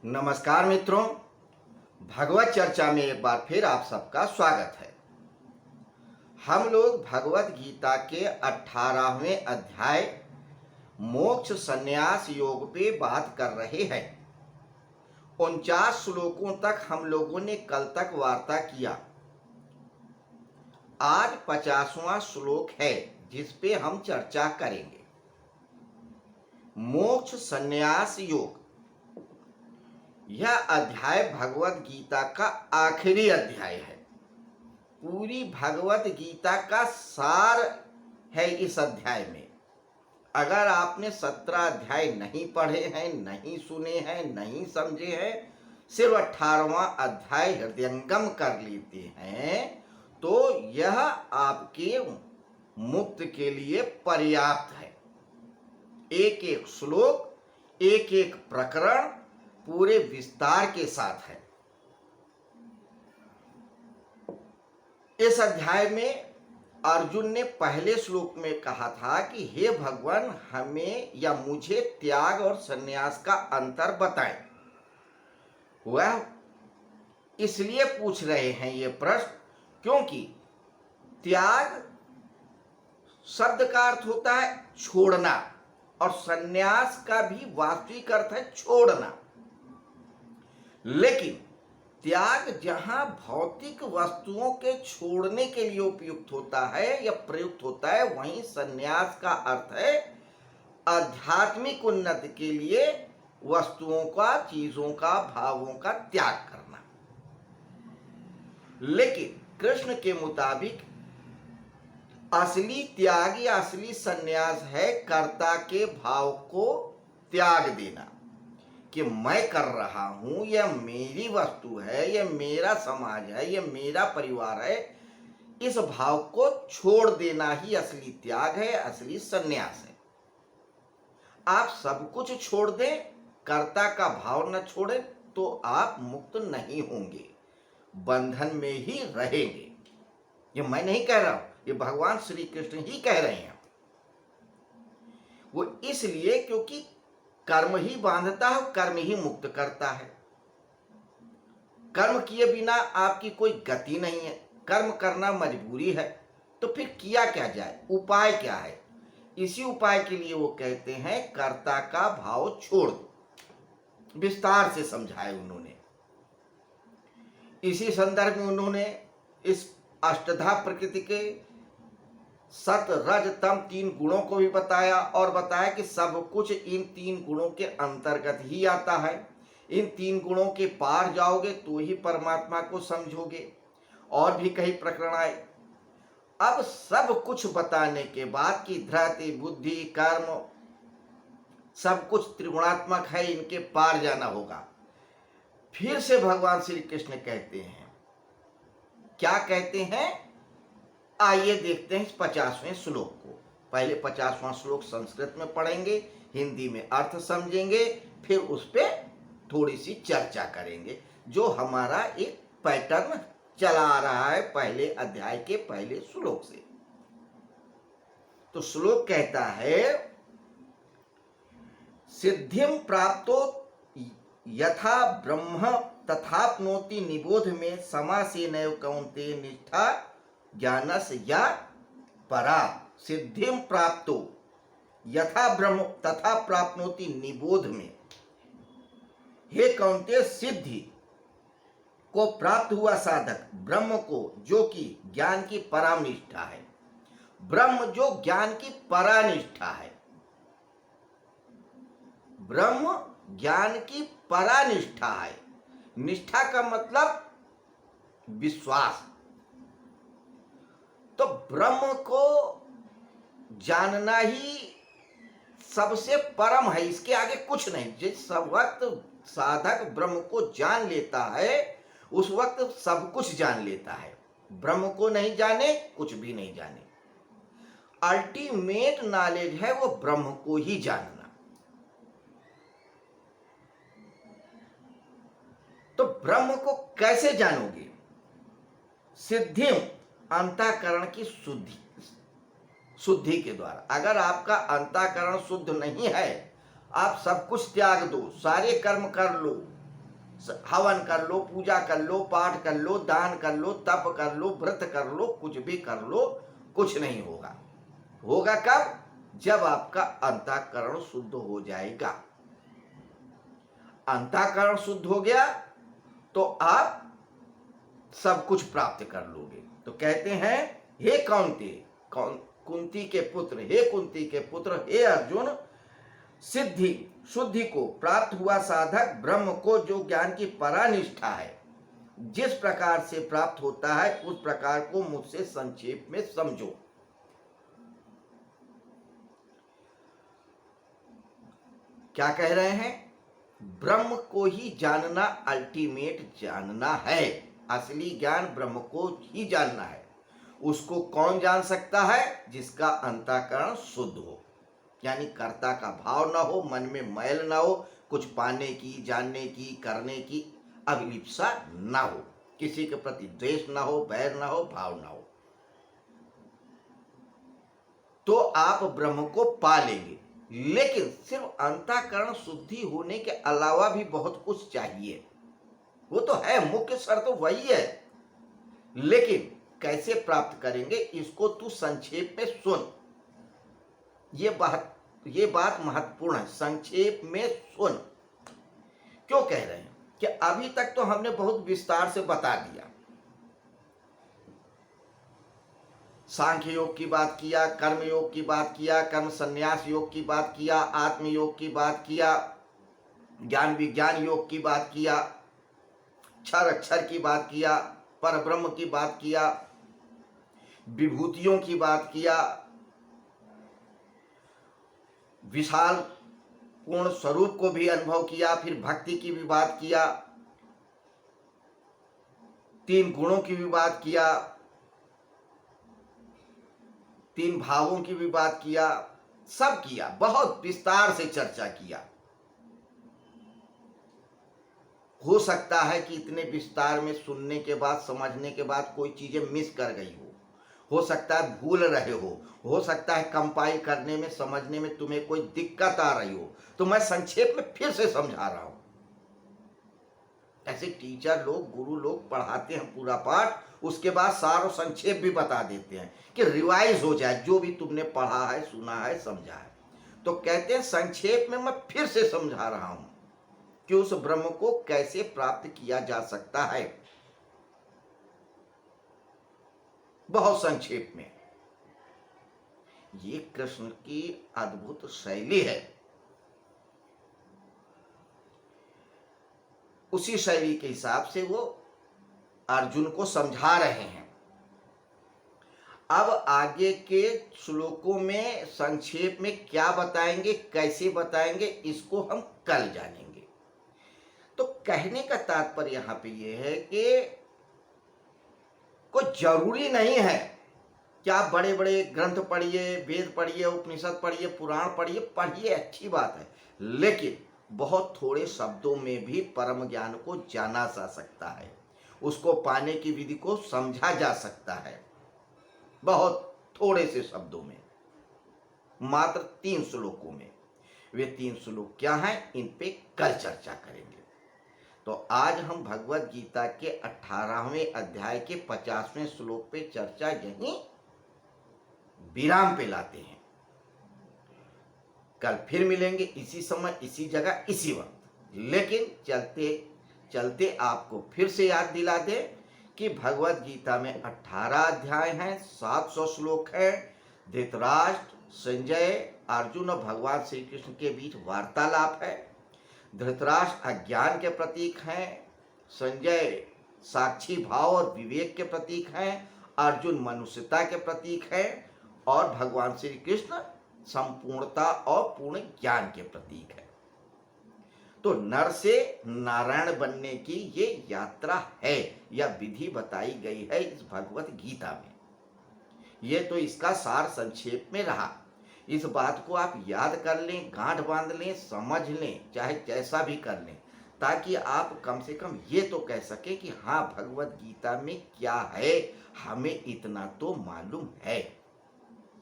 नमस्कार मित्रों, भगवत चर्चा में एक बार फिर आप सबका स्वागत है। हम लोग भगवत गीता के 18वें अध्याय मोक्ष संन्यास योग पे बात कर रहे हैं। 49 श्लोकों तक हम लोगों ने कल तक वार्ता किया। आज 50वां श्लोक है जिस पे हम चर्चा करेंगे। मोक्ष संन्यास योग। यह अध्याय भगवत गीता का आखिरी अध्याय है। पूरी भगवत गीता का सार है इस अध्याय में। अगर आपने 17 अध्याय नहीं पढ़े हैं, नहीं सुने हैं, नहीं समझे हैं, सिर्फ 18वां अध्याय हृदयंगम कर लेते हैं तो यह आपके मुक्त के लिए पर्याप्त है। एक एक श्लोक, एक एक प्रकरण पूरे विस्तार के साथ है। इस अध्याय में अर्जुन ने पहले श्लोक में कहा था कि हे भगवान, हमें या मुझे त्याग और संन्यास का अंतर बताएं। वह इसलिए पूछ रहे हैं ये प्रश्न क्योंकि त्याग शब्द का अर्थ होता है छोड़ना और संन्यास का भी वास्तविक अर्थ है छोड़ना। लेकिन त्याग जहां भौतिक वस्तुओं के छोड़ने के लिए उपयुक्त होता है या प्रयुक्त होता है, वहीं संन्यास का अर्थ है आध्यात्मिक उन्नति के लिए वस्तुओं का, चीजों का, भावों का त्याग करना। लेकिन कृष्ण के मुताबिक असली त्याग या असली संन्यास है कर्ता के भाव को त्याग देना कि मैं कर रहा हूं, यह मेरी वस्तु है, यह मेरा समाज है, यह मेरा परिवार है। इस भाव को छोड़ देना ही असली त्याग है, असली संन्यास है। आप सब कुछ छोड़ दें, कर्ता का भाव न छोड़ें तो आप मुक्त नहीं होंगे, बंधन में ही रहेंगे। ये मैं नहीं कह रहा हूं, ये भगवान श्री कृष्ण ही कह रहे हैं। वो इसलिए क्योंकि कर्म ही बांधता है, कर्म ही मुक्त करता है। कर्म किए बिना आपकी कोई गति नहीं है, कर्म करना मजबूरी है। तो फिर किया क्या जाए, उपाय क्या है? इसी उपाय के लिए वो कहते हैं कर्ता का भाव छोड़ दो। विस्तार से समझाए उन्होंने। इसी संदर्भ में उन्होंने इस अष्टधा प्रकृति के सत रज तम 3 गुणों को भी बताया और बताया कि सब कुछ इन 3 गुणों के अंतर्गत ही आता है। इन 3 गुणों के पार जाओगे तो ही परमात्मा को समझोगे। और भी कई प्रकरण आए। अब सब कुछ बताने के बाद कि धृति, बुद्धि, कर्म सब कुछ त्रिगुणात्मक है, इनके पार जाना होगा। फिर से भगवान श्री कृष्ण कहते हैं, क्या कहते हैं? आइए देखते हैं इस 50वें श्लोक को। पहले 50वां श्लोक संस्कृत में पढ़ेंगे, हिंदी में अर्थ समझेंगे, फिर उस पर थोड़ी सी चर्चा करेंगे, जो हमारा एक पैटर्न चला आ रहा है पहले अध्याय के पहले श्लोक से। तो श्लोक कहता है, सिद्धिम प्राप्तो यथा ब्रह्म तथाप्नोति निबोध में समासेनैव कौन्तेय निष्ठा ज्ञानस या परा। सिद्धिम प्राप्तो यथा ब्रह्म तथा प्राप्नोति निबोध में। हे कौन्तेय, सिद्धि को प्राप्त हुआ साधक ब्रह्म को, जो कि ज्ञान की परानिष्ठा है, ब्रह्म जो ज्ञान की परानिष्ठा है, ब्रह्म ज्ञान की परानिष्ठा है। निष्ठा का मतलब विश्वास। तो ब्रह्म को जानना ही सबसे परम है, इसके आगे कुछ नहीं। जिस वक्त साधक ब्रह्म को जान लेता है उस वक्त सब कुछ जान लेता है। ब्रह्म को नहीं जाने कुछ भी नहीं जाने। अल्टीमेट नॉलेज है वो ब्रह्म को ही जानना। तो ब्रह्म को कैसे जानोगे? सिद्धिम, अंतःकरण की शुद्धि के द्वारा। अगर आपका अंतःकरण शुद्ध नहीं है, आप सब कुछ त्याग दो, सारे कर्म कर लो, हवन कर लो, पूजा कर लो, पाठ कर लो, दान कर लो, तप कर लो, व्रत कर लो, कुछ भी कर लो, कुछ नहीं होगा। होगा कब? जब आपका अंतःकरण शुद्ध हो जाएगा। अंतःकरण शुद्ध हो गया तो आप सब कुछ प्राप्त कर लोगे। तो कहते हैं, हे कुंती के पुत्र, हे कुंती के पुत्र, हे अर्जुन, सिद्धि शुद्धि को प्राप्त हुआ साधक ब्रह्म को जो ज्ञान की परानिष्ठा है जिस प्रकार से प्राप्त होता है उस प्रकार को मुझसे संक्षेप में समझो। क्या कह रहे हैं? ब्रह्म को ही जानना अल्टीमेट जानना है। असली ज्ञान ब्रह्म को ही जानना है। उसको कौन जान सकता है? जिसका अंतःकरण शुद्ध हो, यानी कर्ता का भाव ना हो, मन में मैल ना हो, कुछ पाने की, जानने की, करने की अभिलिप्सा ना हो, किसी के प्रति द्वेष ना हो, बैर ना हो, भाव ना हो, तो आप ब्रह्म को पा लेंगे। लेकिन सिर्फ अंतःकरण शुद्धि होने के अलावा भी बहुत कुछ चाहिए। वो तो है, मुख्य शर्त तो वही है, लेकिन कैसे प्राप्त करेंगे इसको तू संक्षेप में सुन। ये बात महत्वपूर्ण है, संक्षेप में सुन। क्यों कह रहे हैं कि अभी तक तो हमने बहुत विस्तार से बता दिया। सांख्य योग की बात किया, कर्म योग की बात किया, कर्म संन्यास योग की बात किया, आत्म योग की बात किया, ज्ञान विज्ञान योग की बात किया, क्षर अक्षर की बात किया, पर ब्रह्म की बात किया, विभूतियों की बात किया, विशाल पूर्ण स्वरूप को भी अनुभव किया, फिर भक्ति की भी बात किया, तीन गुणों की भी बात किया, तीन भावों की भी बात किया, सब किया, बहुत विस्तार से चर्चा किया। हो सकता है कि इतने विस्तार में सुनने के बाद, समझने के बाद कोई चीजें मिस कर गई हो सकता है भूल रहे हो सकता है कंपाइल करने में, समझने में तुम्हें कोई दिक्कत आ रही हो, तो मैं संक्षेप में फिर से समझा रहा हूं। ऐसे टीचर लोग, गुरु लोग पढ़ाते हैं पूरा पाठ, उसके बाद सार और संक्षेप भी बता देते हैं कि रिवाइज हो जाए जो भी तुमने पढ़ा है, सुना है, समझा है। तो कहते हैं संक्षेप में मैं फिर से समझा रहा हूं कि उस ब्रह्म को कैसे प्राप्त किया जा सकता है, बहुत संक्षेप में। ये कृष्ण की अद्भुत शैली है। उसी शैली के हिसाब से वो अर्जुन को समझा रहे हैं। अब आगे के श्लोकों में संक्षेप में क्या बताएंगे, कैसे बताएंगे, इसको हम कल जानेंगे। तो कहने का तात्पर्य यहां पे ये है कि कोई जरूरी नहीं है कि आप बड़े बड़े ग्रंथ पढ़िए, वेद पढ़िए, उपनिषद पढ़िए, पुराण पढ़िए, अच्छी बात है, लेकिन बहुत थोड़े शब्दों में भी परम ज्ञान को जाना जा सकता है, उसको पाने की विधि को समझा जा सकता है, बहुत थोड़े से शब्दों में, मात्र 3 श्लोकों में। वे 3 श्लोक क्या हैं, इन पे कल चर्चा करेंगे। तो आज हम भगवत गीता के 18वें अध्याय के 50वें श्लोक पे चर्चा यहीं विराम पे लाते हैं। कल फिर मिलेंगे इसी समय, इसी जगह, इसी वक्त। लेकिन चलते चलते आपको फिर से याद दिला दे कि भगवत गीता में 18 अध्याय हैं, 700 श्लोक हैं। धृतराष्ट्र, संजय, अर्जुन और भगवान श्री कृष्ण के बीच वार्तालाप है। धृतराष्ट्र अज्ञान के प्रतीक हैं, संजय साक्षी भाव और विवेक के प्रतीक हैं, अर्जुन मनुष्यता के प्रतीक हैं, और भगवान श्री कृष्ण संपूर्णता और पूर्ण ज्ञान के प्रतीक है। तो नर से नारायण बनने की ये यात्रा है, यह विधि बताई गई है इस भगवत गीता में। ये तो इसका सार संक्षेप में रहा। इस बात को आप याद कर लें, गांठ बांध लें, समझ लें, चाहे जैसा भी कर लें, ताकि आप कम से कम ये तो कह सके कि हाँ, भगवत गीता में क्या है, हमें इतना तो मालूम है,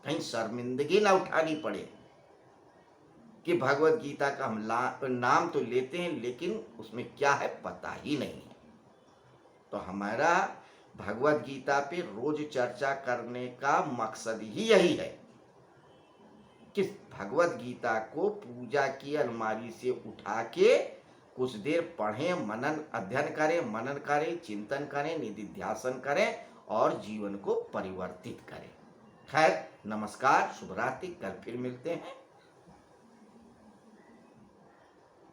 कहीं शर्मिंदगी ना उठानी पड़े। कि भगवत गीता का हम नाम तो लेते हैं लेकिन उसमें क्या है पता ही नहीं है। तो हमारा भगवत गीता पे रोज चर्चा करने का मकसद ही यही है कि भगवत गीता को पूजा की अलमारी से उठा के कुछ देर पढ़ें, मनन अध्ययन करें, मनन करें, चिंतन करें, निधिध्यासन करें और जीवन को परिवर्तित करें। खैर, नमस्कार, शुभ रात्रि। कल फिर मिलते हैं।